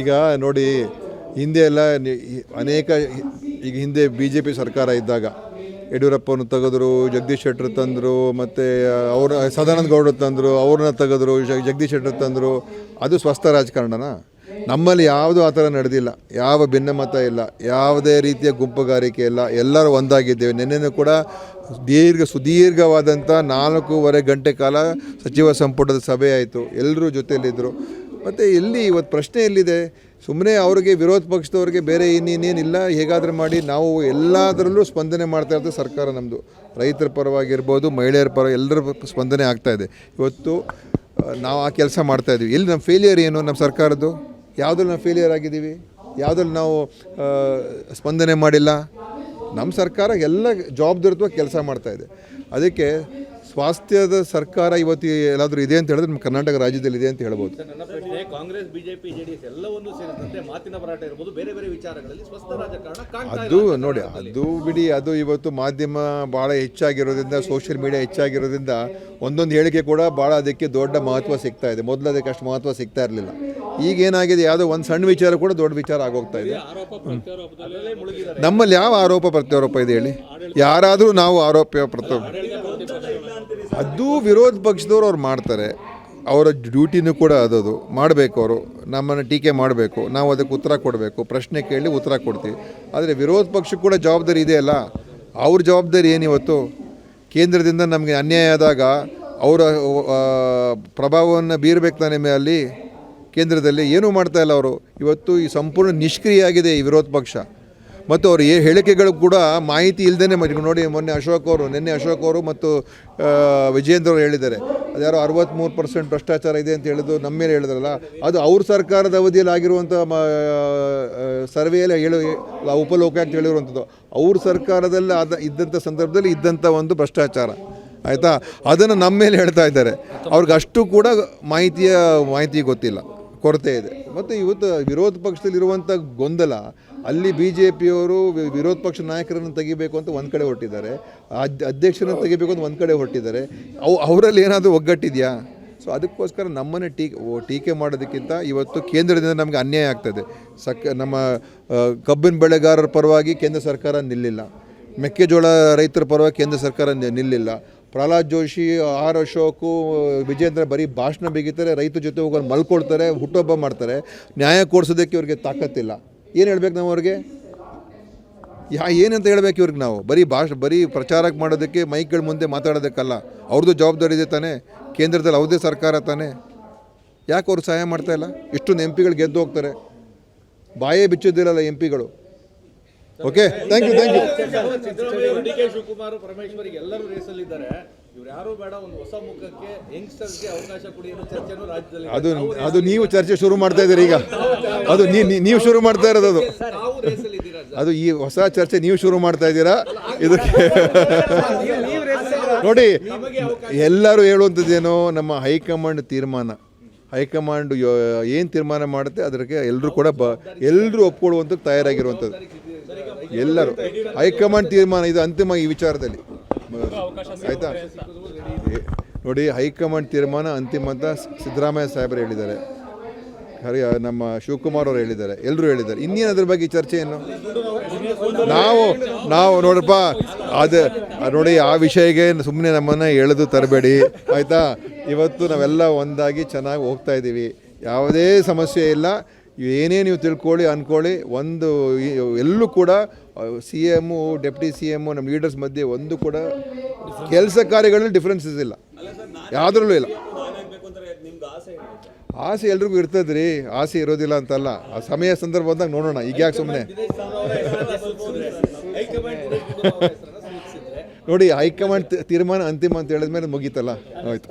ಈಗ ನೋಡಿ, ಹಿಂದೆ ಎಲ್ಲ ಅನೇಕ, ಈಗ ಹಿಂದೆ BJP ಸರ್ಕಾರ ಇದ್ದಾಗ ಯಡಿಯೂರಪ್ಪನ ತೆಗೆದ್ರು, ಜಗದೀಶ್ ಶೆಟ್ಟರ್ ತಂದರು, ಮತ್ತು ಅವ್ರ ಸದಾನಂದ ಗೌಡರು ತಂದರು, ಅವ್ರನ್ನ ತೆಗೆದ್ರು, ಜಗದೀಶ್ ಶೆಟ್ಟರ್ ತಂದರು. ಅದು ಸ್ವಸ್ಥ ರಾಜಕಾರಣನ? ನಮ್ಮಲ್ಲಿ ಯಾವುದೂ ಆ ಥರ ನಡೆದಿಲ್ಲ. ಯಾವ ಭಿನ್ನಮತ ಇಲ್ಲ, ಯಾವುದೇ ರೀತಿಯ ಗುಂಪುಗಾರಿಕೆ ಇಲ್ಲ, ಎಲ್ಲರೂ ಒಂದಾಗಿದ್ದೇವೆ. ನಿನ್ನೆನೂ ಕೂಡ ಸುದೀರ್ಘವಾದಂಥ 4.5 ಗಂಟೆ ಕಾಲ ಸಚಿವ ಸಂಪುಟದ ಸಭೆ ಆಯಿತು. ಎಲ್ಲರೂ ಜೊತೆಯಲ್ಲಿದ್ದರು. ಮತ್ತು ಎಲ್ಲಿ ಇವತ್ತು ಪ್ರಶ್ನೆ ಎಲ್ಲಿದೆ? ಸುಮ್ಮನೆ ಅವರಿಗೆ, ವಿರೋಧ ಪಕ್ಷದವ್ರಿಗೆ ಬೇರೆ ಇನ್ನೇನಿಲ್ಲ, ಹೇಗಾದರೂ ಮಾಡಿ ನಾವು ಎಲ್ಲದರಲ್ಲೂ ಸ್ಪಂದನೆ ಮಾಡ್ತಾ ಇರೋದು ಸರ್ಕಾರ ನಮ್ಮದು. ರೈತರ ಪರವಾಗಿರ್ಬೋದು, ಮಹಿಳೆಯರ ಪರ, ಎಲ್ಲರ ಸ್ಪಂದನೆ ಆಗ್ತಾಯಿದೆ. ಇವತ್ತು ನಾವು ಆ ಕೆಲಸ ಮಾಡ್ತಾಯಿದ್ದೀವಿ. ಎಲ್ಲಿ ನಮ್ಮ ಫೇಲಿಯರ್ ಏನು? ನಮ್ಮ ಸರ್ಕಾರದ್ದು ಯಾವುದ್ರಲ್ಲಿ ನಾವು ಫೇಲಿಯರ್ ಆಗಿದ್ದೀವಿ? ಯಾವುದ್ರಲ್ಲಿ ನಾವು ಸ್ಪಂದನೆ ಮಾಡಿಲ್ಲ? ನಮ್ಮ ಸರ್ಕಾರ ಎಲ್ಲ ಜವಾಬ್ದಾರಿತ್ವ ಕೆಲಸ ಮಾಡ್ತಾಯಿದೆ. ಅದಕ್ಕೆ ಸ್ವಾಸ್ಥ್ಯದ ಸರ್ಕಾರ ಇವತ್ತು ಎಲ್ಲಾದರೂ ಇದೆ ಅಂತ ಹೇಳಿದ್ರೆ ನಮ್ಮ ಕರ್ನಾಟಕ ರಾಜ್ಯದಲ್ಲಿ ಇದೆ ಅಂತ ಹೇಳ್ಬೋದು. ನನ್ನ ಪ್ರಶ್ನೆ, ಕಾಂಗ್ರೆಸ್, ಬಿಜೆಪಿ, JDS ಎಲ್ಲವನ್ನೂ ಸೇರಿದಂತೆ ಮಾತಿನ ಹೋರಾಟ ಇರ್ಬೋದು, ಬೇರೆ ಬೇರೆ ವಿಚಾರಗಳಲ್ಲಿ ಸ್ವಸ್ಥ ರಾಜಕಾರಣ ಕಾಣ್ತಾ ಇದೆ. ಅದು ನೋಡಿ, ಅದು ಬಿಡಿ. ಅದು ಇವತ್ತು ಮಾಧ್ಯಮ ಭಾಳ ಹೆಚ್ಚಾಗಿರೋದ್ರಿಂದ, ಸೋಷಿಯಲ್ ಮೀಡಿಯಾ ಹೆಚ್ಚಾಗಿರೋದ್ರಿಂದ ಒಂದೊಂದು ಹೇಳಿಕೆ ಕೂಡ ಭಾಳ ಅದಕ್ಕೆ ದೊಡ್ಡ ಮಹತ್ವ ಸಿಗ್ತಾ ಇದೆ. ಮೊದಲು ಅದಕ್ಕೆ ಅಷ್ಟು ಮಹತ್ವ ಸಿಗ್ತಾ ಇರಲಿಲ್ಲ. ಈಗೇನಾಗಿದೆ, ಯಾವುದೋ ಒಂದು ಸಣ್ಣ ವಿಚಾರ ಕೂಡ ದೊಡ್ಡ ವಿಚಾರ ಆಗೋಗ್ತಾ ಇದೆ. ನಮ್ಮಲ್ಲಿ ಯಾವ ಆರೋಪ ಪ್ರತ್ಯಾರೋಪ ಇದೆ ಹೇಳಿ? ಯಾರಾದರೂ ನಾವು ಆರೋಪ ಅದು ವಿರೋಧ ಪಕ್ಷದವ್ರು ಅವ್ರು ಮಾಡ್ತಾರೆ. ಅವರ ಡ್ಯೂಟಿನೂ ಕೂಡ ಅದದು ಮಾಡಬೇಕು. ಅವರು ನಮ್ಮನ್ನು ಟೀಕೆ ಮಾಡಬೇಕು, ನಾವು ಅದಕ್ಕೆ ಉತ್ತರ ಕೊಡಬೇಕು, ಪ್ರಶ್ನೆ ಕೇಳಿ ಉತ್ತರ ಕೊಡ್ತೀವಿ. ಆದರೆ ವಿರೋಧ ಪಕ್ಷಕ್ಕೆ ಕೂಡ ಜವಾಬ್ದಾರಿ ಇದೆಯಲ್ಲ. ಅವ್ರ ಜವಾಬ್ದಾರಿ ಏನಿವತ್ತು? ಕೇಂದ್ರದಿಂದ ನಮಗೆ ಅನ್ಯಾಯ ಆದಾಗ ಅವರ ಪ್ರಭಾವವನ್ನು ಬೀರಬೇಕು ತಾನೇ ಅಲ್ಲಿ ಕೇಂದ್ರದಲ್ಲಿ. ಏನೂ ಮಾಡ್ತಾಯಿಲ್ಲ ಅವರು. ಇವತ್ತು ಈ ಸಂಪೂರ್ಣ ನಿಷ್ಕ್ರಿಯ ಆಗಿದೆ ಈ ವಿರೋಧ ಪಕ್ಷ. ಮತ್ತು ಅವ್ರ ಹೇಳಿಕೆಗಳು ಕೂಡ ಮಾಹಿತಿ ಇಲ್ಲದೇ ನೋಡಿ. ನಿನ್ನೆ ಅಶೋಕ್ ಅವರು ಮತ್ತು ವಿಜಯೇಂದ್ರ ಅವರು ಹೇಳಿದ್ದಾರೆ, ಅದ್ಯಾರೋ 63% ಭ್ರಷ್ಟಾಚಾರ ಇದೆ ಅಂತ ಹೇಳಿದ್ದು ನಮ್ಮ ಮೇಲೆ ಹೇಳಿದ್ರಲ್ಲ. ಅದು ಅವ್ರ ಸರ್ಕಾರದ ಅವಧಿಯಲ್ಲಿ ಆಗಿರುವಂಥ ಸರ್ವೆಯಲ್ಲಿ ಉಪಲೋಕಾಯುಕ್ತ ಹೇಳಿರುವಂಥದ್ದು. ಅವ್ರ ಸರ್ಕಾರದಲ್ಲಿ ಇದ್ದಂಥ ಸಂದರ್ಭದಲ್ಲಿ ಇದ್ದಂಥ ಒಂದು ಭ್ರಷ್ಟಾಚಾರ, ಆಯಿತಾ? ಅದನ್ನು ನಮ್ಮ ಮೇಲೆ ಹೇಳ್ತಾ ಇದ್ದಾರೆ. ಅವ್ರಿಗೆ ಅಷ್ಟು ಕೂಡ ಮಾಹಿತಿ ಗೊತ್ತಿಲ್ಲ, ಕೊರತೆ ಇದೆ. ಮತ್ತು ಇವತ್ತು ವಿರೋಧ ಪಕ್ಷದಲ್ಲಿರುವಂಥ ಗೊಂದಲ, ಅಲ್ಲಿ BJPಯವರು ವಿರೋಧ ಪಕ್ಷ ನಾಯಕರನ್ನು ತೆಗಿಬೇಕು ಅಂತ ಒಂದು ಕಡೆ ಹೊರಟಿದ್ದಾರೆ, ಅಧ್ಯಕ್ಷರನ್ನು ತೆಗಿಬೇಕು ಅಂತ ಒಂದು ಕಡೆ ಹೊರಟಿದ್ದಾರೆ. ಅವರಲ್ಲಿ ಏನಾದರೂ ಒಗ್ಗಟ್ಟಿದೆಯಾ? ಸೊ ಅದಕ್ಕೋಸ್ಕರ ನಮ್ಮನ್ನೇ ಟೀಕೆ ಮಾಡೋದಕ್ಕಿಂತ ಇವತ್ತು ಕೇಂದ್ರದಿಂದ ನಮಗೆ ಅನ್ಯಾಯ ಆಗ್ತದೆ. ನಮ್ಮ ಕಬ್ಬಿನ ಬೆಳೆಗಾರರ ಪರವಾಗಿ ಕೇಂದ್ರ ಸರ್ಕಾರ ನಿಲ್ಲಿಲ್ಲ, ಮೆಕ್ಕೆಜೋಳ ರೈತರ ಪರವಾಗಿ ಕೇಂದ್ರ ಸರ್ಕಾರ ನಿಲ್ಲಿಲ್ಲ. ಪ್ರಹ್ಲಾದ್ ಜೋಶಿ, ಅಶೋಕು, ವಿಜೇಂದ್ರ ಬರೀ ಭಾಷಣ ಬಿಗಿತಾರೆ, ರೈತರ ಜೊತೆ ಹೋಗೋರು ಮಲ್ಕೊಳ್ತಾರೆ, ಹುಟ್ಟುಹಬ್ಬ ಮಾಡ್ತಾರೆ. ನ್ಯಾಯ ಕೊಡಿಸೋದಕ್ಕೆ ಇವ್ರಿಗೆ ತಾಕತ್ತಿಲ್ಲ. ಏನು ಹೇಳ್ಬೇಕು ನಾವು ಅವ್ರಿಗೆ? ಏನಂತ ಹೇಳ್ಬೇಕು ಇವ್ರಿಗೆ ನಾವು? ಬರೀ ಪ್ರಚಾರಕ್ಕೆ ಮಾಡೋದಕ್ಕೆ, ಮೈಕ್ಗಳ ಮುಂದೆ ಮಾತಾಡೋದಕ್ಕಲ್ಲ. ಅವ್ರದ್ದು ಜವಾಬ್ದಾರಿ ಇದೆ ತಾನೇ, ಕೇಂದ್ರದಲ್ಲಿ ಅವ್ರದ್ದೇ ಸರ್ಕಾರ ತಾನೇ. ಯಾಕೆ ಅವ್ರು ಸಹಾಯ ಮಾಡ್ತಾಯಿಲ್ಲ? ಇಷ್ಟೊಂದು MP ಗಳು ಗೆದ್ದು ಹೋಗ್ತಾರೆ, ಬಾಯೇ ಬಿಚ್ಚೋದಿರಲ್ಲ MP ಗಳು. Okay, thank you. DK Shivakumar, ಪರಮೇಶ್ವರಿಗೆ ಎಲ್ಲರೂ ರೇಸಲ್ಲಿದ್ದಾರೆ. ಇವ್ರು ಯಾರು ಬೇಡ, ಒಂದು ಹೊಸ ಮುಖಕ್ಕೆ, ಯಂಗ್ಸ್ಟರ್ಸ್ಗೆ ಅವಕಾಶ ಕೊಡಿ ಅನ್ನೋ ಚರ್ಚೆನೂ ರಾಜ್ಯದಲ್ಲಿ. ಅದು ನೀವು ಚರ್ಚೆ ಶುರು ಮಾಡ್ತಾ ಇದ್ದೀರಿ ಈಗ. ಅದು ನೀವು ಶುರು ಮಾಡ್ತಾ ಇರೋದು. ಅದು ಈ ಹೊಸ ಚರ್ಚೆ ನೀವು ಶುರು ಮಾಡ್ತಾ ಇದ್ದೀರಾ. ಇದಕ್ಕೆ ನೋಡಿ, ಎಲ್ಲರೂ ಹೇಳುವಂಥದ್ದೇನೋ ನಮ್ಮ ಹೈಕಮಾಂಡ್ ತೀರ್ಮಾನ. ಹೈಕಮಾಂಡ್ ಏನು ತೀರ್ಮಾನ ಮಾಡುತ್ತೆ ಅದಕ್ಕೆ ಎಲ್ಲರೂ ಒಪ್ಕೊಳ್ಳುವಂಥ ತಯಾರಾಗಿರುವಂಥದ್ದು. ಎಲ್ಲರೂ ಹೈಕಮಾಂಡ್ ತೀರ್ಮಾನ ಇದು ಅಂತಿಮ ಈ ವಿಚಾರದಲ್ಲಿ, ಆಯಿತಾ? ನೋಡಿ, ಹೈಕಮಾಂಡ್ ತೀರ್ಮಾನ ಅಂತಿಮ ಅಂತ ಸಿದ್ದರಾಮಯ್ಯ ಸಾಹೇಬರು ಹೇಳಿದ್ದಾರೆ, ನಮ್ಮ ಶಿವಕುಮಾರ್ ಅವರು ಹೇಳಿದ್ದಾರೆ, ಎಲ್ಲರೂ ಹೇಳಿದ್ದಾರೆ. ಇನ್ನೇನು ಅದ್ರ ಬಗ್ಗೆ ಚರ್ಚೆ ಏನು? ನಾವು ನೋಡಪ್ಪ, ಅದು ನೋಡಿ, ಆ ವಿಷಯಕ್ಕೆ ಸುಮ್ಮನೆ ನಮ್ಮನ್ನು ಎಳೆದು ತರಬೇಡಿ, ಆಯಿತಾ? ಇವತ್ತು ನಾವೆಲ್ಲ ಒಂದಾಗಿ ಚೆನ್ನಾಗಿ ಹೋಗ್ತಾ ಇದ್ದೀವಿ, ಯಾವುದೇ ಸಮಸ್ಯೆ ಇಲ್ಲ. ಏನೇ ನೀವು ತಿಳ್ಕೊಳ್ಳಿ, ಅಂದ್ಕೊಳ್ಳಿ. ಎಲ್ಲೂ ಕೂಡ CM, ಡೆಪ್ಟಿ CM, ನಮ್ಮ ಲೀಡರ್ಸ್ ಮಧ್ಯೆ ಒಂದು ಕೂಡ ಕೆಲಸ ಕಾರ್ಯಗಳಲ್ಲಿ ಡಿಫ್ರೆನ್ಸಸ್ ಇಲ್ಲ, ಯಾವುದ್ರಲ್ಲೂ ಇಲ್ಲ. ಆಸೆ ಎಲ್ರಿಗೂ ಇರ್ತದೆ ರೀ, ಆಸೆ ಇರೋದಿಲ್ಲ ಅಂತಲ್ಲ. ಆ ಸಮಯ ಸಂದರ್ಭ ಬಂದಾಗ ನೋಡೋಣ. ಈಗ ಯಾಕೆ ಸುಮ್ಮನೆ ನೋಡಿ, ಹೈಕಮಾಂಡ್ ತೀರ್ಮಾನ ಅಂತಿಮ ಅಂತ ಹೇಳಿದ್ಮೇಲೆ ಮುಗೀತಲ್ಲ, ಆಯಿತು.